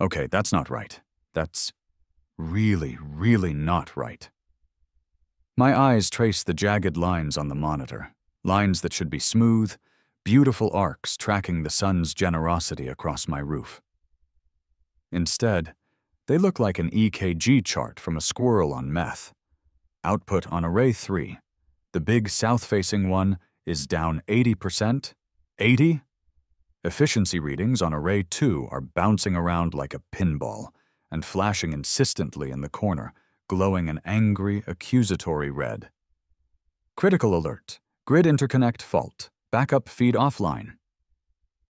Okay, that's not right. That's really, really not right. My eyes trace the jagged lines on the monitor, lines that should be smooth, beautiful arcs tracking the sun's generosity across my roof. Instead, they look like an EKG chart from a squirrel on meth. Output on array 3. The big south-facing one is down 80%. 80? Efficiency readings on array 2 are bouncing around like a pinball and flashing insistently in the corner, glowing an angry, accusatory red. Critical alert. Grid interconnect fault. Backup feed offline.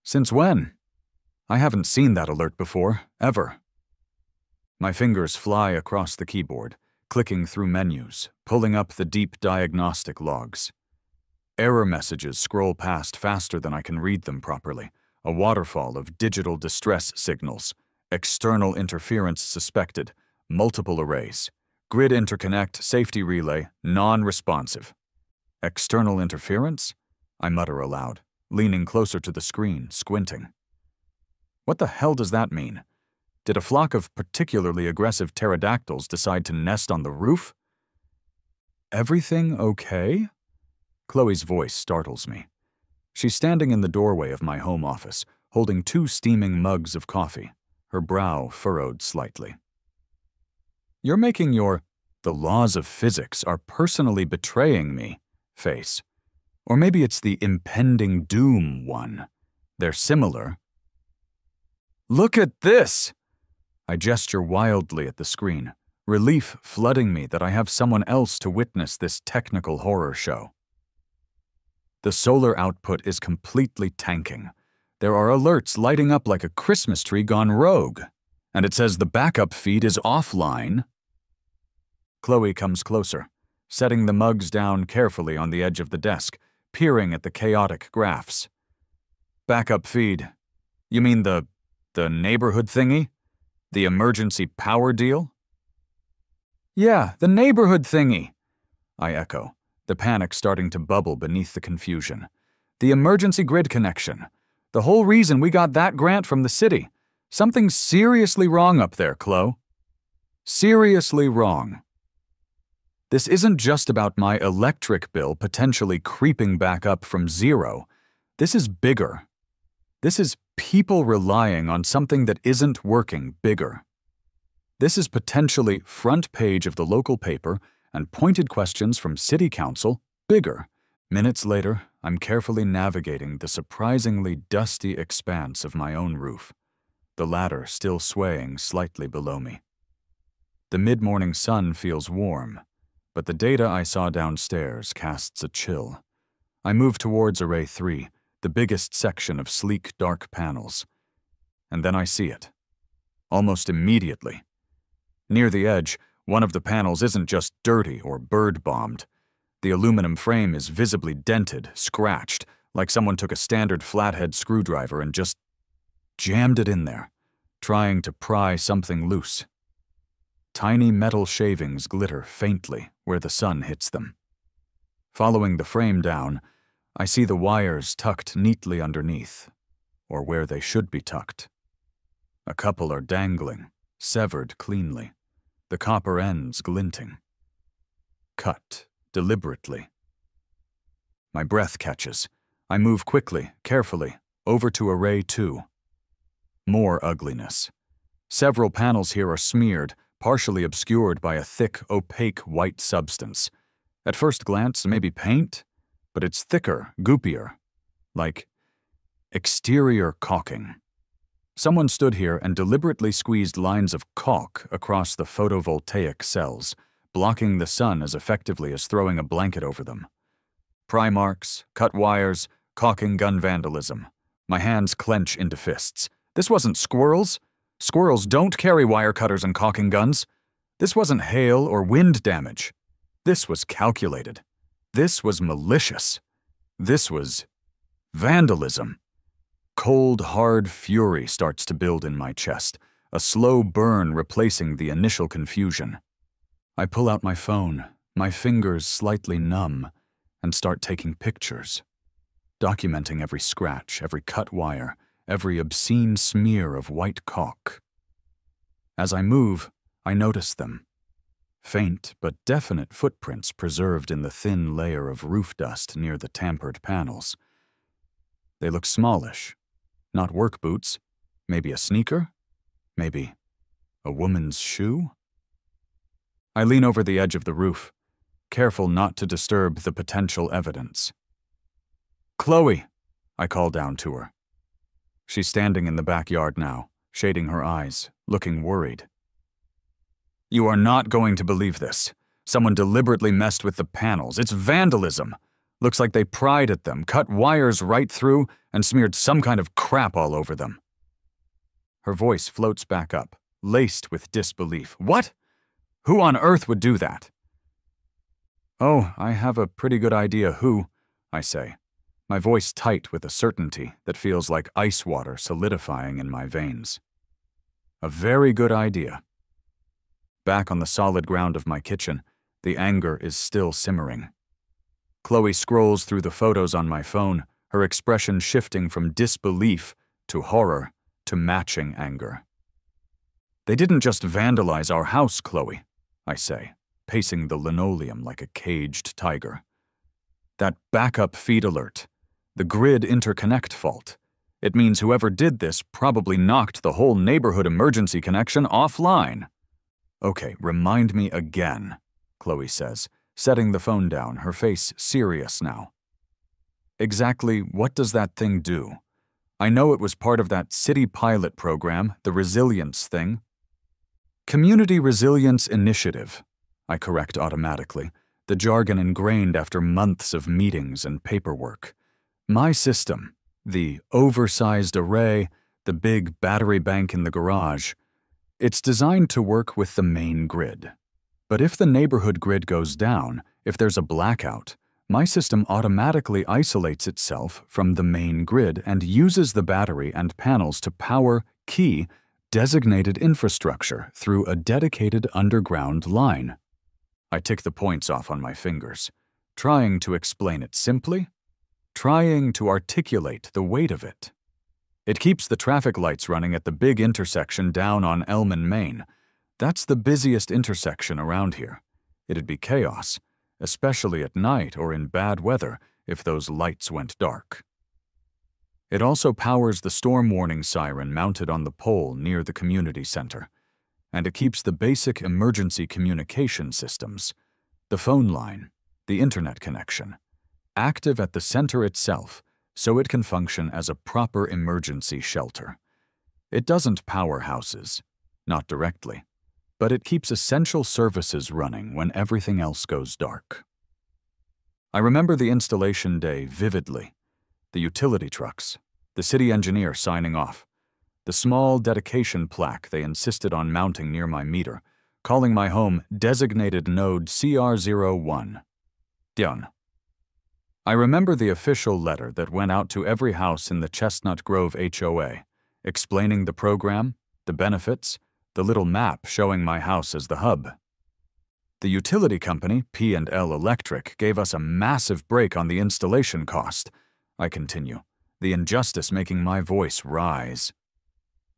Since when? I haven't seen that alert before, ever. My fingers fly across the keyboard, clicking through menus, pulling up the deep diagnostic logs. Error messages scroll past faster than I can read them properly, a waterfall of digital distress signals, external interference suspected, multiple arrays, grid interconnect, safety relay, non-responsive. External interference? I mutter aloud, leaning closer to the screen, squinting. What the hell does that mean? Did a flock of particularly aggressive pterodactyls decide to nest on the roof? Everything okay? Chloe's voice startles me. She's standing in the doorway of my home office, holding 2 steaming mugs of coffee, her brow furrowed slightly. You're making "the laws of physics are personally betraying me" face. Or maybe it's the impending doom one. They're similar. Look at this! I gesture wildly at the screen, relief flooding me that I have someone else to witness this technical horror show. The solar output is completely tanking. There are alerts lighting up like a Christmas tree gone rogue, and it says the backup feed is offline. Chloe comes closer, setting the mugs down carefully on the edge of the desk, peering at the chaotic graphs. Backup feed. You mean the neighborhood thingy? The emergency power deal? Yeah, the neighborhood thingy, I echo, the panic starting to bubble beneath the confusion. The emergency grid connection. The whole reason we got that grant from the city. Something's seriously wrong up there, Chloe. Seriously wrong. This isn't just about my electric bill potentially creeping back up from 0. This is bigger. This is people relying on something that isn't working bigger. This is potentially front page of the local paper and pointed questions from city council bigger. Minutes later, I'm carefully navigating the surprisingly dusty expanse of my own roof, the ladder still swaying slightly below me. The mid-morning sun feels warm, but the data I saw downstairs casts a chill. I move towards array 3, the biggest section of sleek, dark panels. And then I see it. Almost immediately. Near the edge, one of the panels isn't just dirty or bird-bombed. The aluminum frame is visibly dented, scratched, like someone took a standard flathead screwdriver and just jammed it in there, trying to pry something loose. Tiny metal shavings glitter faintly where the sun hits them. Following the frame down, I see the wires tucked neatly underneath, or where they should be tucked. A couple are dangling, severed cleanly, the copper ends glinting. Cut deliberately. My breath catches. I move quickly, carefully, over to array 2. More ugliness. Several panels here are smeared, partially obscured by a thick, opaque white substance. At first glance, maybe paint, but it's thicker, goopier, like exterior caulking. Someone stood here and deliberately squeezed lines of caulk across the photovoltaic cells, blocking the sun as effectively as throwing a blanket over them. Pry marks, cut wires, caulking gun vandalism. My hands clench into fists. This wasn't squirrels. Squirrels don't carry wire cutters and caulking guns. This wasn't hail or wind damage. This was calculated. This was malicious. This was vandalism. Cold, hard fury starts to build in my chest, a slow burn replacing the initial confusion. I pull out my phone, my fingers slightly numb, and start taking pictures, documenting every scratch, every cut wire, every obscene smear of white caulk. As I move, I notice them. Faint but definite footprints preserved in the thin layer of roof dust near the tampered panels. They look smallish. Not work boots. Maybe a sneaker? Maybe a woman's shoe? I lean over the edge of the roof, careful not to disturb the potential evidence. "Chloe," I call down to her. She's standing in the backyard now, shading her eyes, looking worried. "You are not going to believe this. Someone deliberately messed with the panels. It's vandalism. Looks like they pried at them, cut wires right through, and smeared some kind of crap all over them." Her voice floats back up, laced with disbelief. "What? Who on earth would do that?" "Oh, I have a pretty good idea who," I say, my voice tight with a certainty that feels like ice water solidifying in my veins. "A very good idea." Back on the solid ground of my kitchen, the anger is still simmering. Chloe scrolls through the photos on my phone, her expression shifting from disbelief to horror to matching anger. "They didn't just vandalize our house, Chloe," I say, pacing the linoleum like a caged tiger. "That backup feed alert, the grid interconnect fault. It means whoever did this probably knocked the whole neighborhood emergency connection offline." "Okay, remind me again," Chloe says, setting the phone down, her face serious now. "Exactly what does that thing do? I know it was part of that city pilot program, the resilience thing." "Community Resilience Initiative," I correct automatically, the jargon ingrained after months of meetings and paperwork. My system, the oversized array, the big battery bank in the garage, it's designed to work with the main grid. But if the neighborhood grid goes down, if there's a blackout, my system automatically isolates itself from the main grid and uses the battery and panels to power key designated infrastructure through a dedicated underground line. I tick the points off on my fingers, trying to explain it simply, trying to articulate the weight of it. It keeps the traffic lights running at the big intersection down on Elman, Maine. That's the busiest intersection around here. It'd be chaos, especially at night or in bad weather if those lights went dark. It also powers the storm warning siren mounted on the pole near the community center, and it keeps the basic emergency communication systems, the phone line, the internet connection, active at the center itself so it can function as a proper emergency shelter. It doesn't power houses, not directly, but it keeps essential services running when everything else goes dark. I remember the installation day vividly. The utility trucks, the city engineer signing off, the small dedication plaque they insisted on mounting near my meter, calling my home designated node CR01. Done. I remember the official letter that went out to every house in the Chestnut Grove HOA, explaining the program, the benefits, the little map showing my house as the hub. The utility company, P&L Electric, gave us a massive break on the installation cost. I continue, the injustice making my voice rise.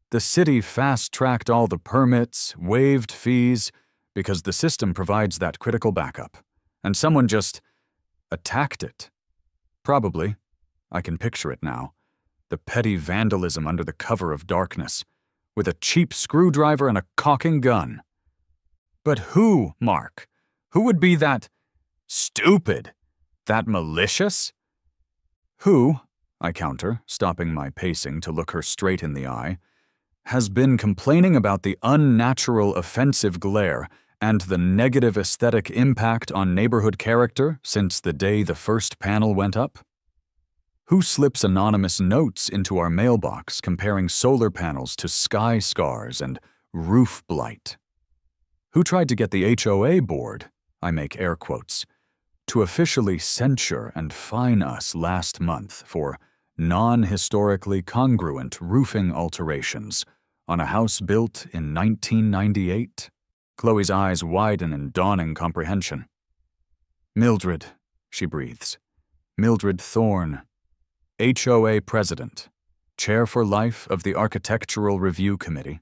The city fast-tracked all the permits, waived fees, because the system provides that critical backup, and someone just attacked it. Probably. I can picture it now. The petty vandalism under the cover of darkness, with a cheap screwdriver and a caulking gun. But who, Mark? Who would be that stupid? That malicious? Who, I counter, stopping my pacing to look her straight in the eye, has been complaining about the unnatural offensive glare and the negative aesthetic impact on neighborhood character since the day the first panel went up? Who slips anonymous notes into our mailbox comparing solar panels to sky scars and roof blight? Who tried to get the HOA board, I make air quotes, to officially censure and fine us last month for non-historically congruent roofing alterations on a house built in 1998? Chloe's eyes widen in dawning comprehension. "Mildred," she breathes. "Mildred Thorne, HOA President, Chair for Life of the Architectural Review Committee."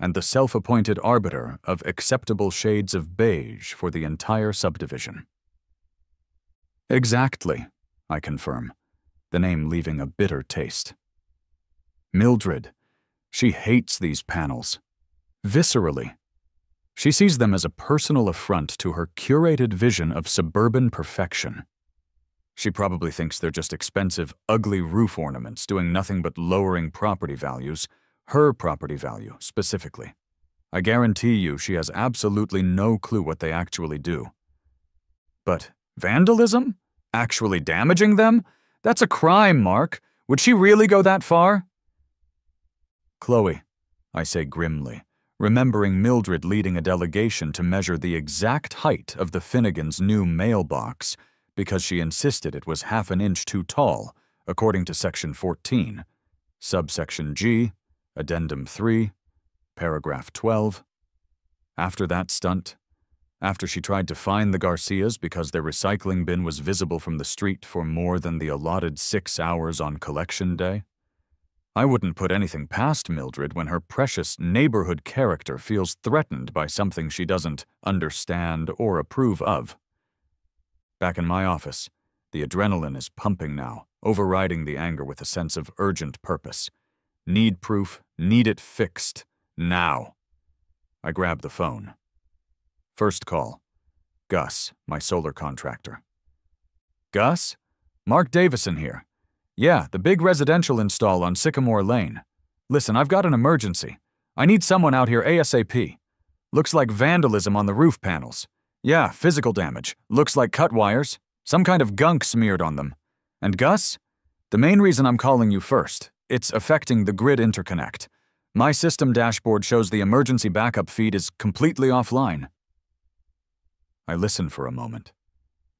and the self-appointed arbiter of acceptable shades of beige for the entire subdivision. Exactly, I confirm, the name leaving a bitter taste. Mildred. She hates these panels. Viscerally. She sees them as a personal affront to her curated vision of suburban perfection. She probably thinks they're just expensive, ugly roof ornaments doing nothing but lowering property values, her property value specifically. I guarantee you she has absolutely no clue what they actually do. But vandalism? Actually damaging them? That's a crime, Mark. Would she really go that far? Chloe, I say grimly, remembering Mildred leading a delegation to measure the exact height of the Finnegans' new mailbox because she insisted it was half an inch too tall, according to Section 14, Subsection G, Addendum 3, Paragraph 12. After that stunt, after she tried to fine the Garcias because their recycling bin was visible from the street for more than the allotted 6 hours on collection day, I wouldn't put anything past Mildred when her precious neighborhood character feels threatened by something she doesn't understand or approve of. Back in my office, the adrenaline is pumping now, overriding the anger with a sense of urgent purpose. Need proof, need it fixed, now. I grab the phone. First call. Gus, my solar contractor. Gus? Mark Davison here. Yeah, the big residential install on Sycamore Lane. Listen, I've got an emergency. I need someone out here ASAP. Looks like vandalism on the roof panels. Yeah, physical damage. Looks like cut wires. Some kind of gunk smeared on them. And Gus? The main reason I'm calling you first. It's affecting the grid interconnect. My system dashboard shows the emergency backup feed is completely offline. I listen for a moment.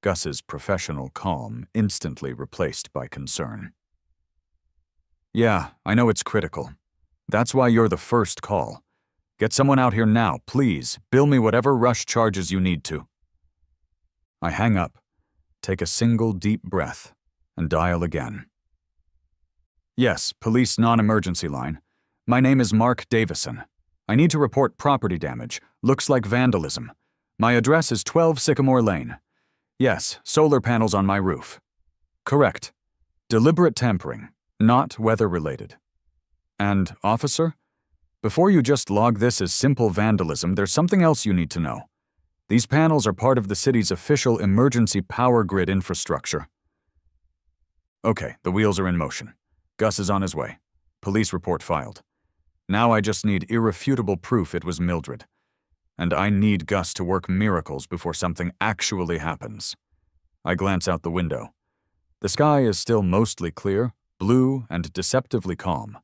Gus's professional calm instantly replaced by concern. Yeah, I know it's critical. That's why you're the first call. Get someone out here now, please. Bill me whatever rush charges you need to. I hang up, take a single deep breath, and dial again. Yes, police non-emergency line. My name is Mark Davison. I need to report property damage. Looks like vandalism. My address is 12 Sycamore Lane. Yes, solar panels on my roof. Correct. Deliberate tampering, not weather-related. And, officer? Before you just log this as simple vandalism, there's something else you need to know. These panels are part of the city's official emergency power grid infrastructure. Okay, the wheels are in motion. Gus is on his way. Police report filed. Now I just need irrefutable proof it was Mildred. And I need Gus to work miracles before something actually happens. I glance out the window. The sky is still mostly clear, blue, and deceptively calm.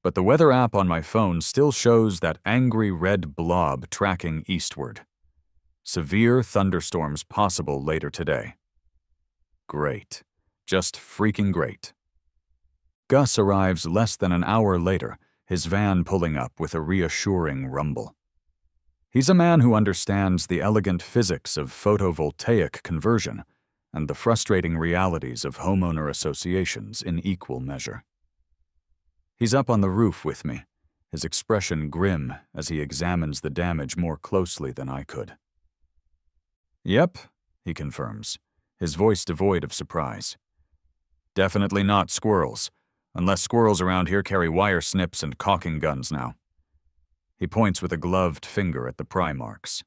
But the weather app on my phone still shows that angry red blob tracking eastward. Severe thunderstorms possible later today. Great. Just freaking great. Gus arrives less than an hour later, his van pulling up with a reassuring rumble. He's a man who understands the elegant physics of photovoltaic conversion and the frustrating realities of homeowner associations in equal measure. He's up on the roof with me, his expression grim as he examines the damage more closely than I could. Yep, he confirms, his voice devoid of surprise. Definitely not squirrels, unless squirrels around here carry wire snips and caulking guns now. He points with a gloved finger at the pry marks.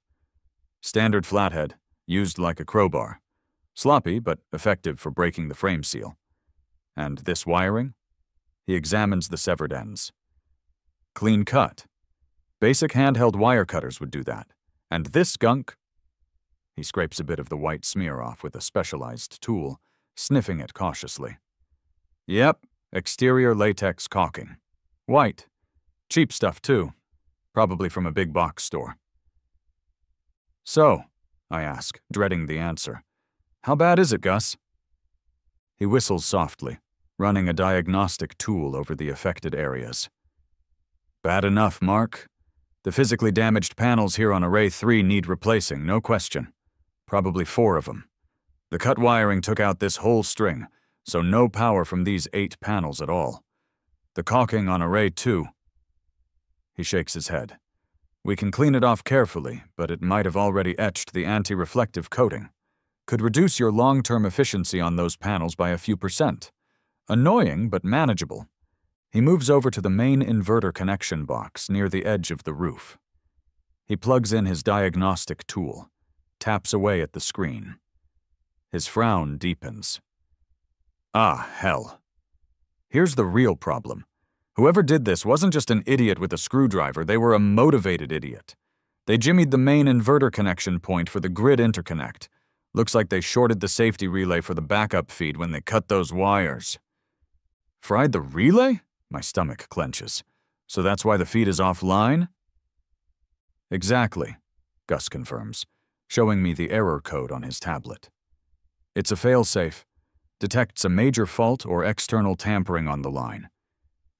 Standard flathead, used like a crowbar. Sloppy, but effective for breaking the frame seal. And this wiring? He examines the severed ends. Clean cut. Basic handheld wire cutters would do that. And this gunk? He scrapes a bit of the white smear off with a specialized tool, sniffing it cautiously. Yep, exterior latex caulking. White. Cheap stuff, too. Probably from a big box store. So, I ask, dreading the answer, how bad is it, Gus? He whistles softly, running a diagnostic tool over the affected areas. Bad enough, Mark. The physically damaged panels here on Array 3 need replacing, no question. Probably 4 of them. The cut wiring took out this whole string, so no power from these 8 panels at all. The caulking on Array 2. He shakes his head. We can clean it off carefully, but it might have already etched the anti-reflective coating. Could reduce your long-term efficiency on those panels by a few %. Annoying, but manageable. He moves over to the main inverter connection box near the edge of the roof. He plugs in his diagnostic tool, taps away at the screen. His frown deepens. Ah, hell. Here's the real problem. Whoever did this wasn't just an idiot with a screwdriver, they were a motivated idiot. They jimmied the main inverter connection point for the grid interconnect. Looks like they shorted the safety relay for the backup feed when they cut those wires. Fried the relay? My stomach clenches. So that's why the feed is offline? Exactly, Gus confirms, showing me the error code on his tablet. It's a failsafe. Detects a major fault or external tampering on the line.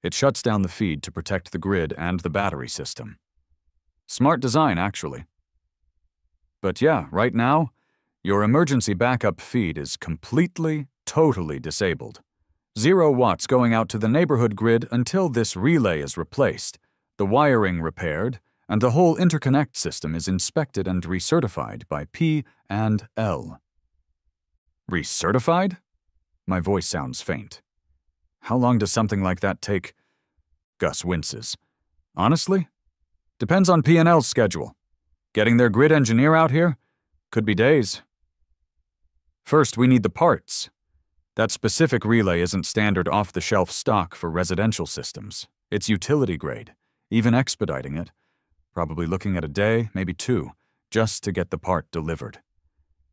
It shuts down the feed to protect the grid and the battery system. Smart design, actually. But yeah, right now, your emergency backup feed is completely, totally disabled. 0 watts going out to the neighborhood grid until this relay is replaced, the wiring repaired, and the whole interconnect system is inspected and recertified by P&L. Recertified? My voice sounds faint. How long does something like that take? Gus winces. Honestly? Depends on P&L's schedule. Getting their grid engineer out here? Could be days. First, we need the parts. That specific relay isn't standard off-the-shelf stock for residential systems. It's utility grade, even expediting it. Probably looking at a day, maybe 2, just to get the part delivered.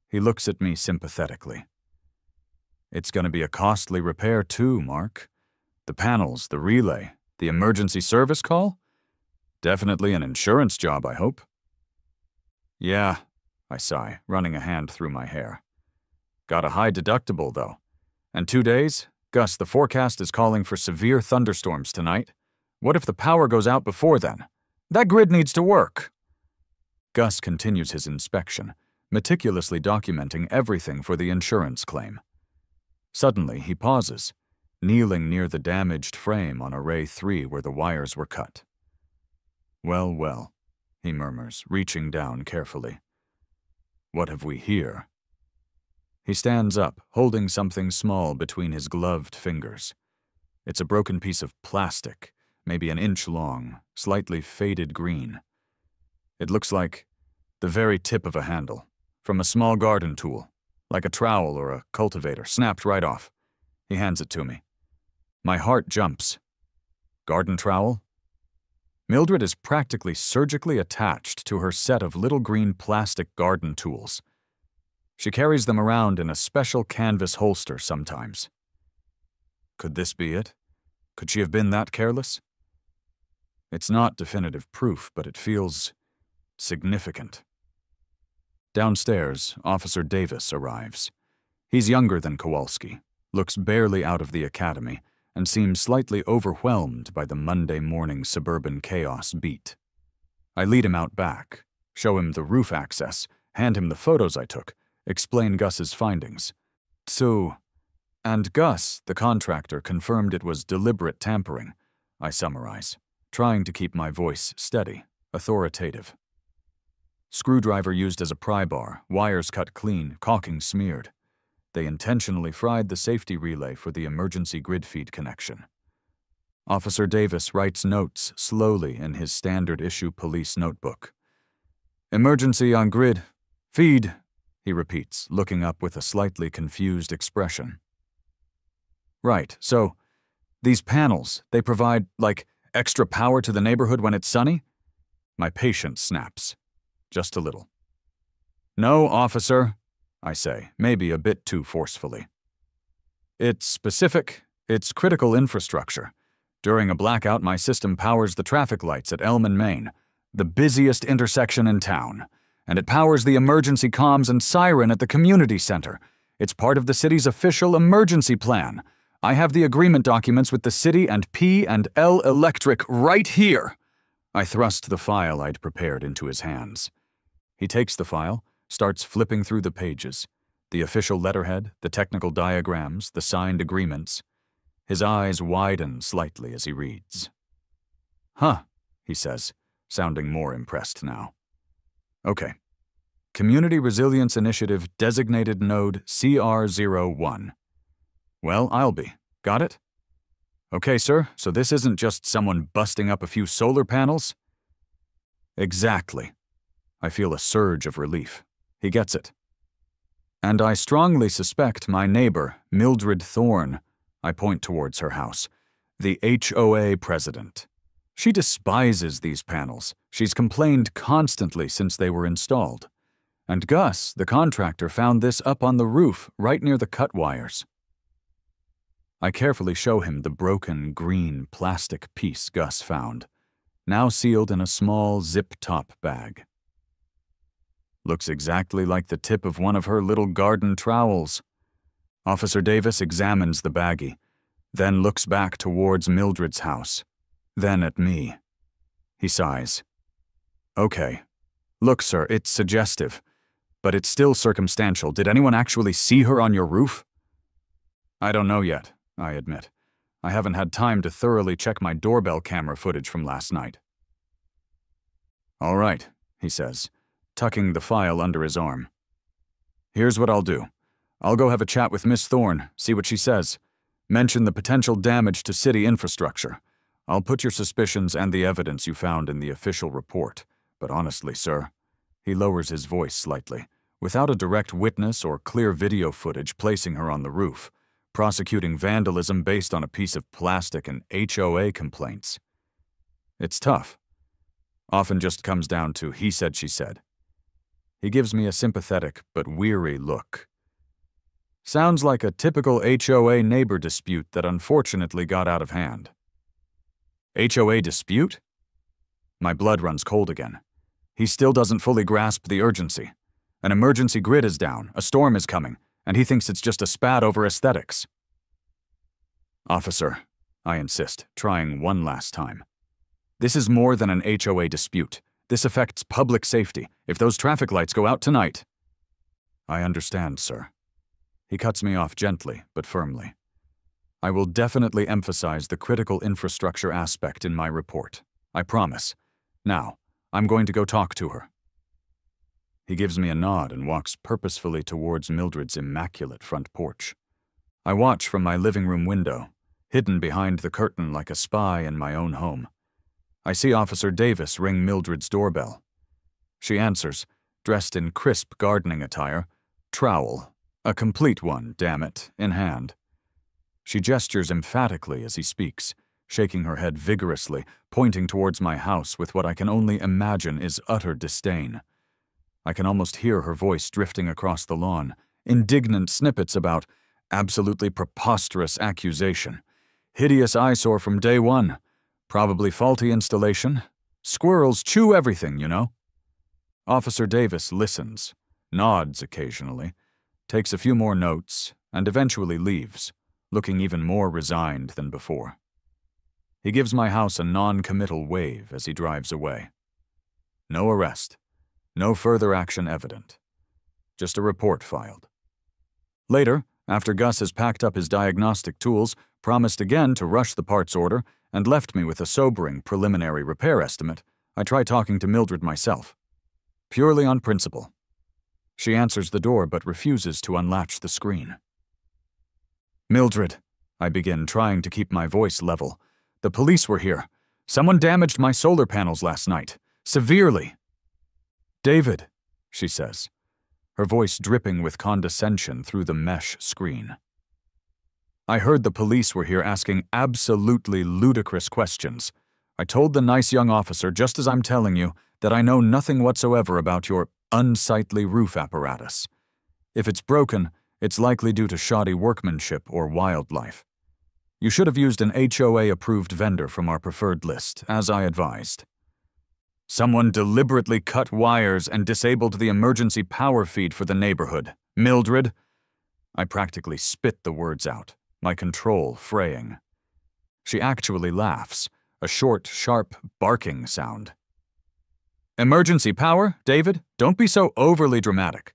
He looks at me sympathetically. It's going to be a costly repair too, Mark. The panels, the relay, the emergency service call? Definitely an insurance job, I hope. Yeah, I sigh, running a hand through my hair. Got a high deductible, though. And 2 days? Gus, the forecast is calling for severe thunderstorms tonight. What if the power goes out before then? That grid needs to work. Gus continues his inspection, meticulously documenting everything for the insurance claim. Suddenly, he pauses, kneeling near the damaged frame on array 3 where the wires were cut. Well, well, he murmurs, reaching down carefully. What have we here? He stands up, holding something small between his gloved fingers. It's a broken piece of plastic, maybe an inch long, slightly faded green. It looks like the very tip of a handle, from a small garden tool, like a trowel or a cultivator, snapped right off. He hands it to me. My heart jumps. Garden trowel? Mildred is practically surgically attached to her set of little green plastic garden tools. She carries them around in a special canvas holster sometimes. Could this be it? Could she have been that careless? It's not definitive proof, but it feels significant. Downstairs, Officer Davis arrives. He's younger than Kowalski, looks barely out of the academy, and seems slightly overwhelmed by the Monday morning suburban chaos beat. I lead him out back, show him the roof access, hand him the photos I took, explain Gus's findings. And Gus, the contractor, confirmed it was deliberate tampering, I summarize, trying to keep my voice steady, authoritative. Screwdriver used as a pry bar, wires cut clean, caulking smeared. They intentionally fried the safety relay for the emergency grid feed connection. Officer Davis writes notes slowly in his standard-issue police notebook. Emergency on grid. Feed, he repeats, looking up with a slightly confused expression. Right, so these panels, they provide, like, extra power to the neighborhood when it's sunny? My patience snaps. Just a little. No, officer, I say, maybe a bit too forcefully. It's specific, it's critical infrastructure. During a blackout, my system powers the traffic lights at Elm and Main, the busiest intersection in town, and it powers the emergency comms and siren at the community center. It's part of the city's official emergency plan. I have the agreement documents with the city and P&L Electric right here. I thrust the file I'd prepared into his hands. He takes the file, starts flipping through the pages, the official letterhead, the technical diagrams, the signed agreements. His eyes widen slightly as he reads. Huh, he says, sounding more impressed now. Okay. Community Resilience Initiative Designated Node CR01. Well, I'll be. Got it? Okay, sir, so this isn't just someone busting up a few solar panels? Exactly. I feel a surge of relief. He gets it. And I strongly suspect my neighbor, Mildred Thorne, I point towards her house, the HOA president. She despises these panels. She's complained constantly since they were installed. And Gus, the contractor, found this up on the roof, right near the cut wires. I carefully show him the broken, green plastic piece Gus found, now sealed in a small zip-top bag. Looks exactly like the tip of one of her little garden trowels. Officer Davis examines the baggie, then looks back towards Mildred's house, then at me. He sighs. Okay. Look, sir, it's suggestive, but it's still circumstantial. Did anyone actually see her on your roof? I don't know yet, I admit. I haven't had time to thoroughly check my doorbell camera footage from last night. All right, he says, tucking the file under his arm. Here's what I'll do. I'll go have a chat with Miss Thorne, see what she says. Mention the potential damage to city infrastructure. I'll put your suspicions and the evidence you found in the official report. But honestly, sir, he lowers his voice slightly, without a direct witness or clear video footage placing her on the roof, prosecuting vandalism based on a piece of plastic and HOA complaints. It's tough. Often just comes down to he said, she said. He gives me a sympathetic but weary look. Sounds like a typical HOA neighbor dispute that unfortunately got out of hand. HOA dispute? My blood runs cold again. He still doesn't fully grasp the urgency. An emergency grid is down, a storm is coming, and he thinks it's just a spat over aesthetics. Officer, I insist, trying one last time. This is more than an HOA dispute. This affects public safety. If those traffic lights go out tonight... I understand, sir. He cuts me off gently, but firmly. I will definitely emphasize the critical infrastructure aspect in my report. I promise. Now, I'm going to go talk to her. He gives me a nod and walks purposefully towards Mildred's immaculate front porch. I watch from my living room window, hidden behind the curtain like a spy in my own home. I see Officer Davis ring Mildred's doorbell. She answers, dressed in crisp gardening attire, trowel, a complete one, damn it, in hand. She gestures emphatically as he speaks, shaking her head vigorously, pointing towards my house with what I can only imagine is utter disdain. I can almost hear her voice drifting across the lawn, indignant snippets about absolutely preposterous accusation, hideous eyesore from day one, probably faulty installation. Squirrels chew everything, you know. Officer Davis listens, nods occasionally, takes a few more notes, and eventually leaves, looking even more resigned than before. He gives my house a non-committal wave as he drives away. No arrest. No further action evident. Just a report filed. Later, after Gus has packed up his diagnostic tools, promised again to rush the parts order, and left me with a sobering preliminary repair estimate, I try talking to Mildred myself. Purely on principle. She answers the door but refuses to unlatch the screen. Mildred, I begin, trying to keep my voice level. The police were here. Someone damaged my solar panels last night. Severely. David, she says, her voice dripping with condescension through the mesh screen. I heard the police were here asking absolutely ludicrous questions. I told the nice young officer, just as I'm telling you, that I know nothing whatsoever about your unsightly roof apparatus. If it's broken, it's likely due to shoddy workmanship or wildlife. You should have used an HOA-approved vendor from our preferred list, as I advised. Someone deliberately cut wires and disabled the emergency power feed for the neighborhood. Mildred? I practically spit the words out, my control fraying. She actually laughs, a short, sharp, barking sound. Emergency power, David? Don't be so overly dramatic.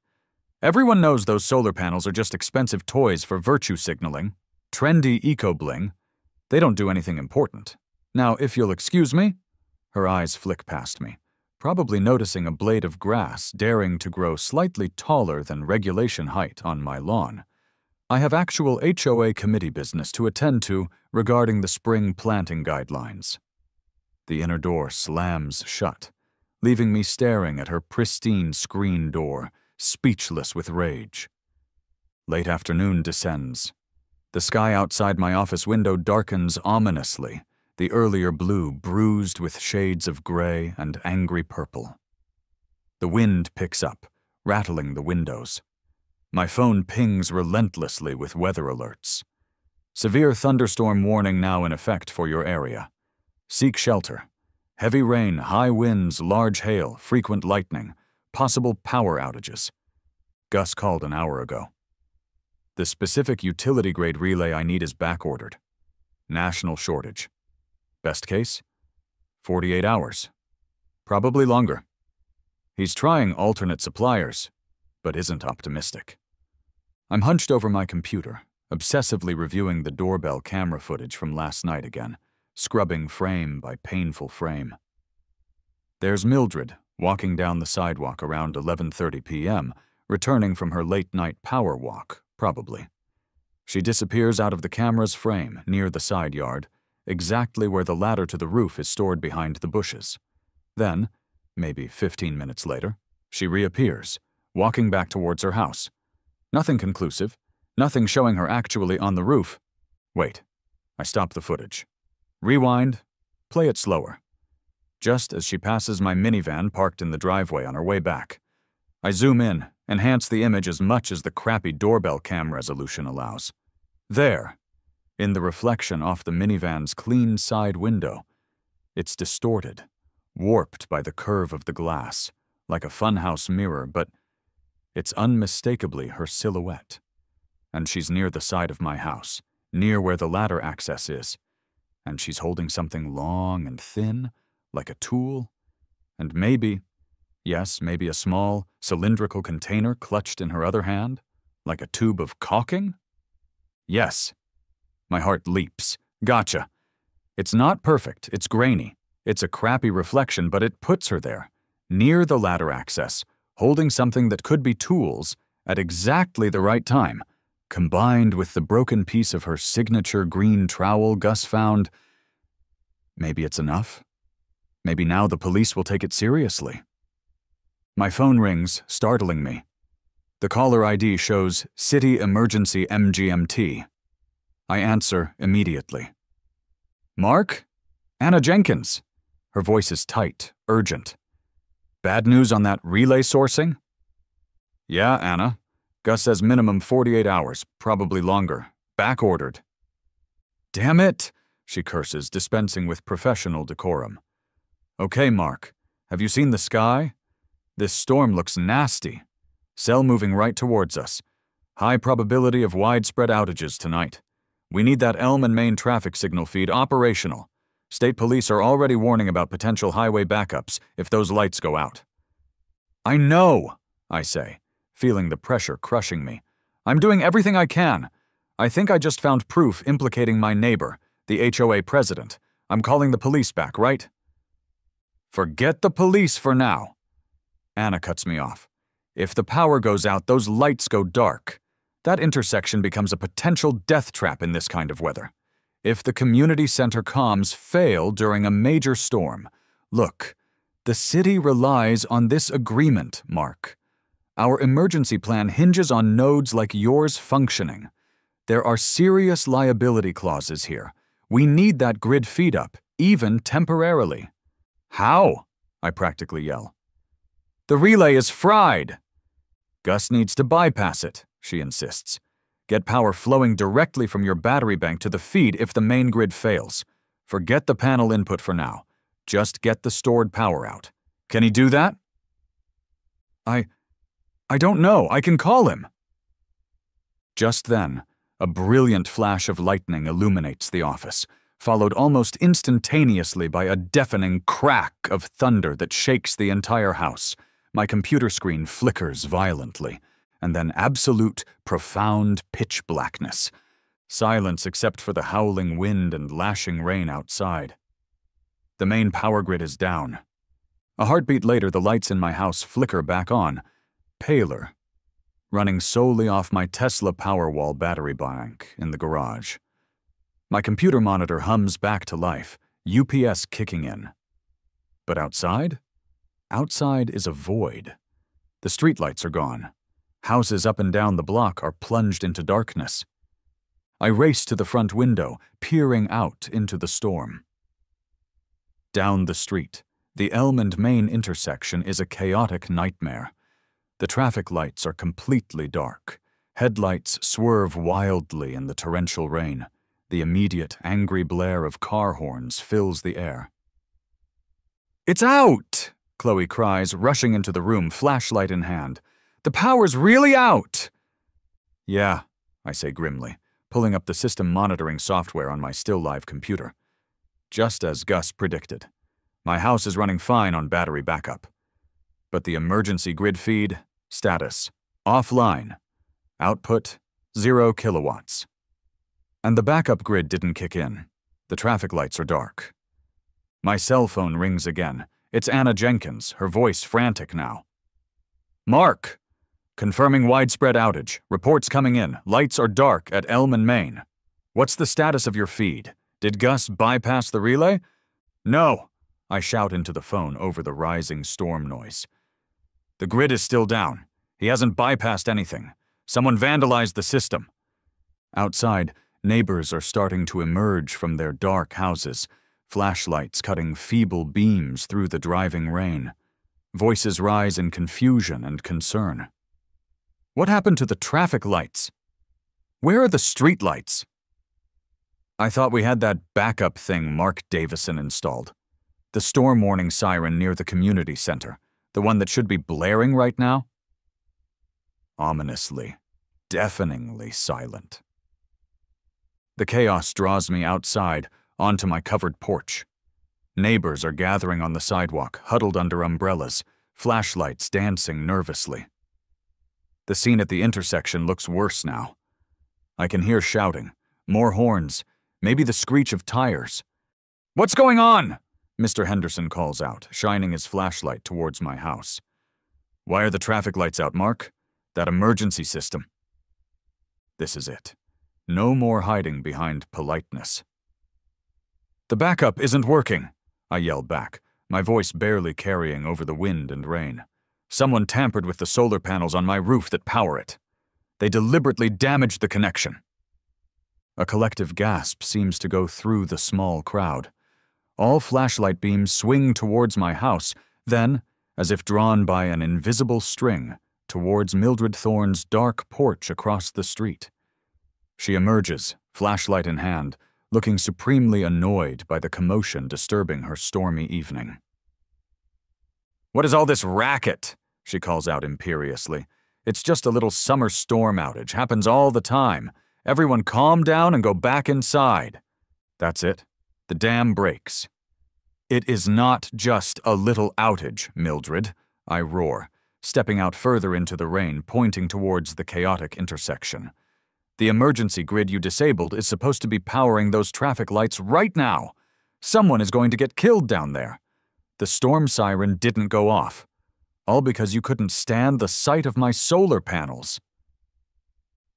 Everyone knows those solar panels are just expensive toys for virtue signaling, trendy eco-bling. They don't do anything important. Now, if you'll excuse me, Her eyes flick past me, probably noticing a blade of grass daring to grow slightly taller than regulation height on my lawn. I have actual HOA committee business to attend to regarding the spring planting guidelines. The inner door slams shut, leaving me staring at her pristine screen door, speechless with rage. Late afternoon descends. The sky outside my office window darkens ominously, the earlier blue bruised with shades of gray and angry purple. The wind picks up, rattling the windows. My phone pings relentlessly with weather alerts. Severe thunderstorm warning now in effect for your area. Seek shelter. Heavy rain, high winds, large hail, frequent lightning, possible power outages. Gus called an hour ago. The specific utility-grade relay I need is backordered. National shortage. Best case? 48 hours. Probably longer. He's trying alternate suppliers, but isn't optimistic. I'm hunched over my computer, obsessively reviewing the doorbell camera footage from last night again, scrubbing frame by painful frame. There's Mildred, walking down the sidewalk around 11:30 p.m., returning from her late-night power walk, probably. She disappears out of the camera's frame near the side yard, exactly where the ladder to the roof is stored behind the bushes. Then, maybe 15 minutes later, she reappears, walking back towards her house. Nothing conclusive, nothing showing her actually on the roof. Wait, I stop the footage. Rewind, play it slower. Just as she passes my minivan parked in the driveway on her way back. I zoom in, enhance the image as much as the crappy doorbell cam resolution allows. There, in the reflection off the minivan's clean side window, it's distorted, warped by the curve of the glass, like a funhouse mirror, but it's unmistakably her silhouette. And she's near the side of my house, near where the ladder access is, and she's holding something long and thin, like a tool, and maybe, yes, maybe a small, cylindrical container clutched in her other hand, like a tube of caulking? Yes. My heart leaps. Gotcha. It's not perfect, it's grainy. It's a crappy reflection, but it puts her there, near the ladder access, holding something that could be tools at exactly the right time, combined with the broken piece of her signature green trowel Gus found. Maybe it's enough? Maybe now the police will take it seriously. My phone rings, startling me. The caller ID shows City Emergency MGMT. I answer immediately. Mark? Anna Jenkins. Her voice is tight, urgent. Bad news on that relay sourcing? Yeah, Anna. Gus says minimum 48 hours, probably longer. Back-ordered. Damn it, she curses, dispensing with professional decorum. Okay, Mark. Have you seen the sky? This storm looks nasty. Cell moving right towards us. High probability of widespread outages tonight. We need that Elm and Main traffic signal feed operational. State police are already warning about potential highway backups if those lights go out. I know, I say, feeling the pressure crushing me. I'm doing everything I can. I think I just found proof implicating my neighbor, the HOA president. I'm calling the police back, right? Forget the police for now. Anna cuts me off. If the power goes out, those lights go dark. That intersection becomes a potential death trap in this kind of weather. If the community center comms fail during a major storm, look, the city relies on this agreement, Mark. Our emergency plan hinges on nodes like yours functioning. There are serious liability clauses here. We need that grid feed up, even temporarily. How? I practically yell. The relay is fried. Gus needs to bypass it, she insists. Get power flowing directly from your battery bank to the feed if the main grid fails. Forget the panel input for now. Just get the stored power out. Can he do that? I don't know. I can call him. Just then, a brilliant flash of lightning illuminates the office, followed almost instantaneously by a deafening crack of thunder that shakes the entire house. My computer screen flickers violently, and then absolute, profound pitch blackness. Silence except for the howling wind and lashing rain outside. The main power grid is down. A heartbeat later, the lights in my house flicker back on, paler, running solely off my Tesla Powerwall battery bank in the garage. My computer monitor hums back to life, UPS kicking in. But outside? Outside is a void. The streetlights are gone. Houses up and down the block are plunged into darkness. I race to the front window, peering out into the storm. Down the street, the Elm and Main intersection is a chaotic nightmare. The traffic lights are completely dark. Headlights swerve wildly in the torrential rain. The immediate, angry blare of car horns fills the air. "It's out!" Chloe cries, rushing into the room, flashlight in hand. "The power's really out!" "Yeah," I say grimly, pulling up the system monitoring software on my still-live computer. Just as Gus predicted. My house is running fine on battery backup. But the emergency grid feed, status, offline. Output, 0 kilowatts. And the backup grid didn't kick in. The traffic lights are dark. My cell phone rings again. It's Anna Jenkins, her voice frantic now. "Mark! Confirming widespread outage. Reports coming in. Lights are dark at Elm and Main. What's the status of your feed? Did Gus bypass the relay?" "No," I shout into the phone over the rising storm noise. "The grid is still down. He hasn't bypassed anything. Someone vandalized the system." Outside, neighbors are starting to emerge from their dark houses, flashlights cutting feeble beams through the driving rain. Voices rise in confusion and concern. What happened to the traffic lights? Where are the street lights? I thought we had that backup thing Mark Davison installed. The storm warning siren near the community center, the one that should be blaring right now? Ominously, deafeningly silent. The chaos draws me outside, onto my covered porch. Neighbors are gathering on the sidewalk, huddled under umbrellas, flashlights dancing nervously. The scene at the intersection looks worse now. I can hear shouting, more horns, maybe the screech of tires. "What's going on?" Mr. Henderson calls out, shining his flashlight towards my house. "Why are the traffic lights out, Mark? That emergency system." This is it. No more hiding behind politeness. "The backup isn't working," I yell back, my voice barely carrying over the wind and rain. "Someone tampered with the solar panels on my roof that power it. They deliberately damaged the connection." A collective gasp seems to go through the small crowd. All flashlight beams swing towards my house, then, as if drawn by an invisible string, towards Mildred Thorne's dark porch across the street. She emerges, flashlight in hand, looking supremely annoyed by the commotion disturbing her stormy evening. "What is all this racket?" she calls out imperiously. "It's just a little summer storm outage. Happens all the time. Everyone calm down and go back inside." That's it. The dam breaks. "It is not just a little outage, Mildred," I roar, stepping out further into the rain, pointing towards the chaotic intersection. "The emergency grid you disabled is supposed to be powering those traffic lights right now. Someone is going to get killed down there. The storm siren didn't go off. All because you couldn't stand the sight of my solar panels."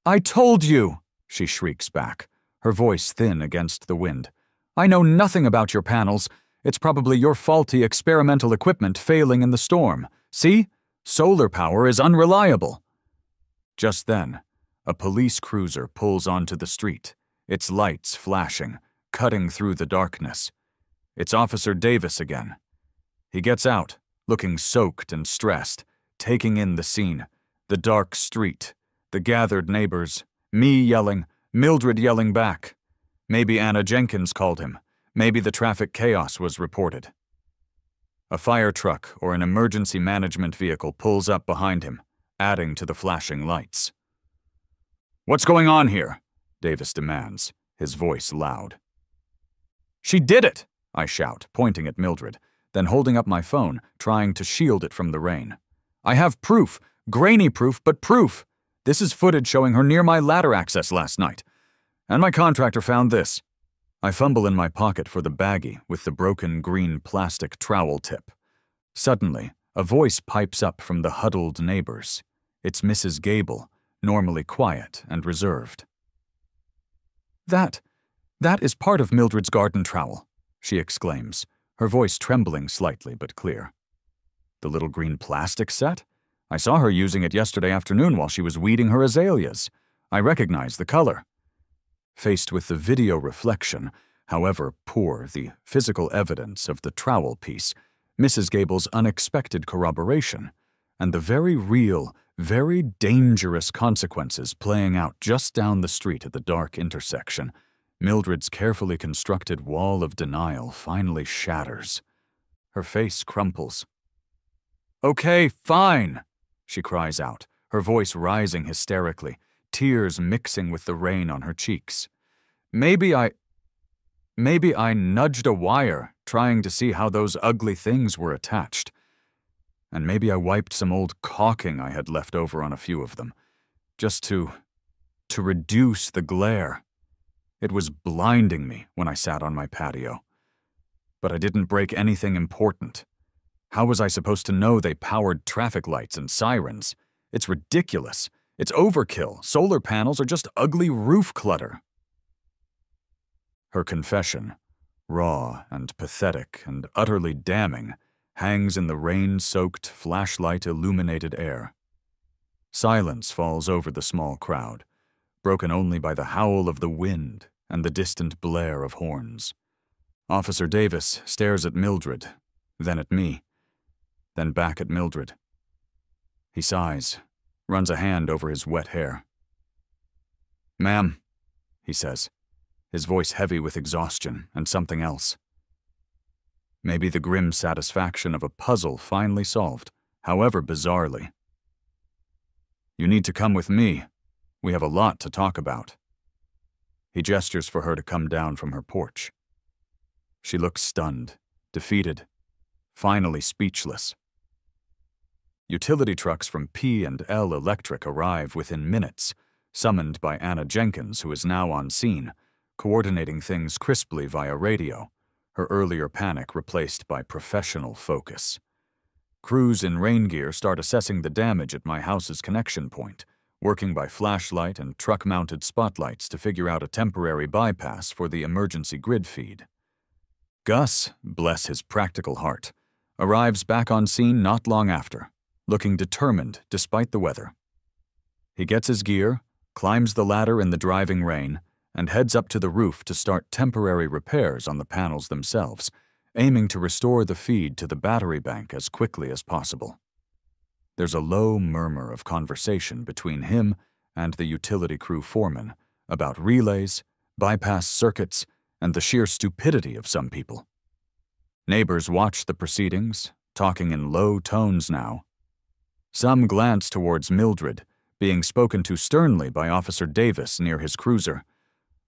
"I told you!" she shrieks back, her voice thin against the wind. "I know nothing about your panels. It's probably your faulty experimental equipment failing in the storm. See? Solar power is unreliable." Just then, a police cruiser pulls onto the street, its lights flashing, cutting through the darkness. It's Officer Davis again. He gets out, looking soaked and stressed, taking in the scene, the dark street, the gathered neighbors, me yelling, Mildred yelling back. Maybe Anna Jenkins called him. Maybe the traffic chaos was reported. A fire truck or an emergency management vehicle pulls up behind him, adding to the flashing lights. "What's going on here?" Davis demands, his voice loud. "She did it!" I shout, pointing at Mildred, then holding up my phone, trying to shield it from the rain. "I have proof, grainy proof, but proof. This is footage showing her near my ladder access last night. And my contractor found this." I fumble in my pocket for the baggie with the broken green plastic trowel tip. Suddenly, a voice pipes up from the huddled neighbors. It's Mrs. Gable, normally quiet and reserved. That is part of Mildred's garden trowel," she exclaims, her voice trembling slightly but clear. "The little green plastic set? I saw her using it yesterday afternoon while she was weeding her azaleas. I recognize the color." Faced with the video reflection, however poor the physical evidence of the trowel piece, Mrs. Gable's unexpected corroboration, and the very real, very dangerous consequences playing out just down the street at the dark intersection, Mildred's carefully constructed wall of denial finally shatters. Her face crumples. "Okay, fine," she cries out, her voice rising hysterically, tears mixing with the rain on her cheeks. Maybe I nudged a wire, trying to see how those ugly things were attached. And maybe I wiped some old caulking I had left over on a few of them, just to reduce the glare. It was blinding me when I sat on my patio. But I didn't break anything important. How was I supposed to know they powered traffic lights and sirens? It's ridiculous. It's overkill. Solar panels are just ugly roof clutter. Her confession, raw and pathetic and utterly damning, hangs in the rain-soaked, flashlight-illuminated air. Silence falls over the small crowd, broken only by the howl of the wind and the distant blare of horns. Officer Davis stares at Mildred, then at me, then back at Mildred. He sighs, runs a hand over his wet hair. "Ma'am," he says, his voice heavy with exhaustion and something else. Maybe the grim satisfaction of a puzzle finally solved, however bizarrely. "You need to come with me. We have a lot to talk about." He gestures for her to come down from her porch. She looks stunned, defeated, finally speechless. Utility trucks from P&L Electric arrive within minutes, summoned by Anna Jenkins, who is now on scene, coordinating things crisply via radio, her earlier panic replaced by professional focus. Crews in rain gear start assessing the damage at my house's connection point, working by flashlight and truck-mounted spotlights to figure out a temporary bypass for the emergency grid feed. Gus, bless his practical heart, arrives back on scene not long after, looking determined despite the weather. He gets his gear, climbs the ladder in the driving rain, and heads up to the roof to start temporary repairs on the panels themselves, aiming to restore the feed to the battery bank as quickly as possible. There's a low murmur of conversation between him and the utility crew foreman about relays, bypass circuits, and the sheer stupidity of some people. Neighbors watch the proceedings, talking in low tones now. Some glance towards Mildred, being spoken to sternly by Officer Davis near his cruiser.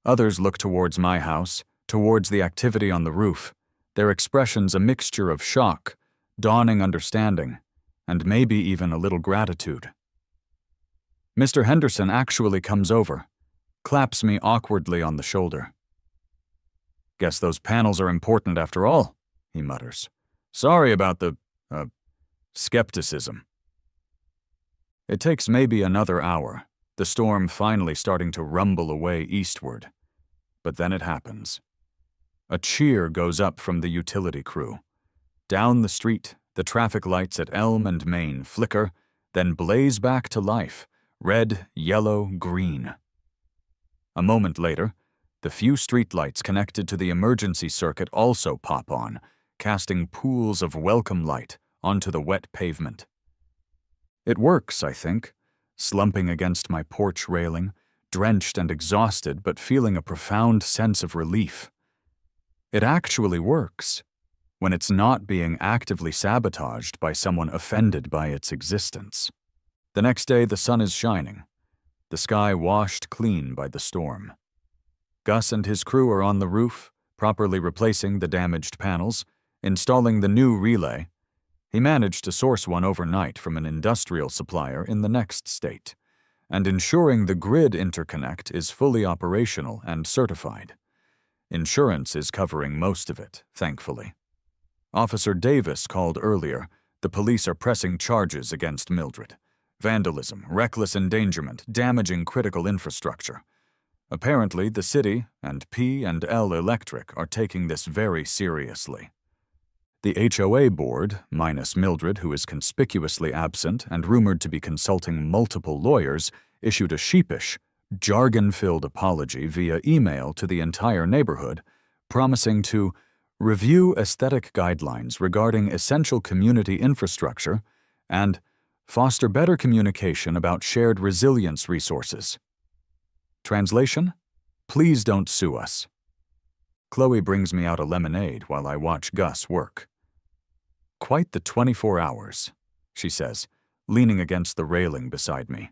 Others look towards my house, towards the activity on the roof, their expressions a mixture of shock, dawning understanding, and maybe even a little gratitude. Mr. Henderson actually comes over, claps me awkwardly on the shoulder. "Guess those panels are important after all," he mutters. "Sorry about the, skepticism." It takes maybe another hour, the storm finally starting to rumble away eastward. But then it happens. A cheer goes up from the utility crew. Down the street, the traffic lights at Elm and Main flicker, then blaze back to life, red, yellow, green. A moment later, the few streetlights connected to the emergency circuit also pop on, casting pools of welcome light onto the wet pavement. It works, I think, slumping against my porch railing, drenched and exhausted but feeling a profound sense of relief. It actually works, when it's not being actively sabotaged by someone offended by its existence. The next day the sun is shining, the sky washed clean by the storm. Gus and his crew are on the roof, properly replacing the damaged panels, installing the new relay. He managed to source one overnight from an industrial supplier in the next state, and ensuring the grid interconnect is fully operational and certified. Insurance is covering most of it, thankfully. Officer Davis called earlier. The police are pressing charges against Mildred. Vandalism, reckless endangerment, damaging critical infrastructure. Apparently, the city and P&L Electric are taking this very seriously. The HOA board, minus Mildred, who is conspicuously absent and rumored to be consulting multiple lawyers, issued a sheepish, jargon-filled apology via email to the entire neighborhood, promising to review aesthetic guidelines regarding essential community infrastructure and foster better communication about shared resilience resources. Translation? Please don't sue us. Chloe brings me out a lemonade while I watch Gus work. Quite the 24 hours, she says, leaning against the railing beside me.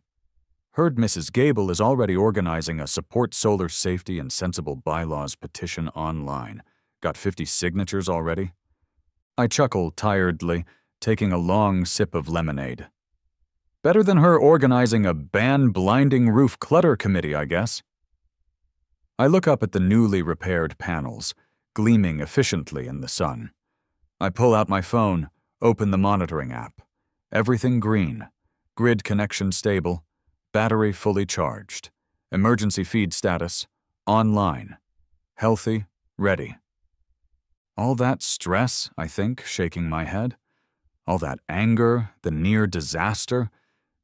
Heard Mrs. Gable is already organizing a Support Solar Safety and Sensible Bylaws petition online. Got 50 signatures already? I chuckle tiredly, taking a long sip of lemonade. Better than her organizing a ban blinding roof clutter committee, I guess. I look up at the newly repaired panels, gleaming efficiently in the sun. I pull out my phone, open the monitoring app. Everything green. Grid connection stable. Battery fully charged. Emergency feed status. Online. Healthy. Ready. All that stress, I think, shaking my head. All that anger, the near disaster,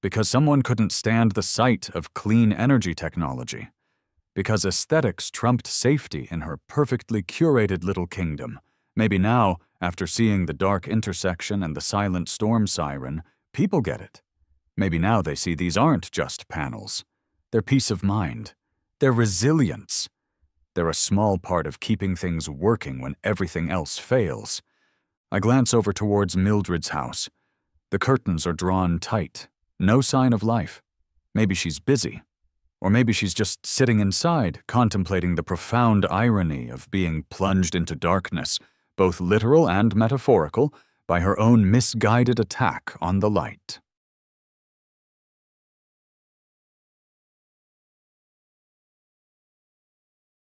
because someone couldn't stand the sight of clean energy technology. Because aesthetics trumped safety in her perfectly curated little kingdom. Maybe now, after seeing the dark intersection and the silent storm siren, people get it. Maybe now they see these aren't just panels. They're peace of mind. They're resilience. They're a small part of keeping things working when everything else fails. I glance over towards Mildred's house. The curtains are drawn tight. No sign of life. Maybe she's busy. Or maybe she's just sitting inside, contemplating the profound irony of being plunged into darkness, both literal and metaphorical, by her own misguided attack on the light.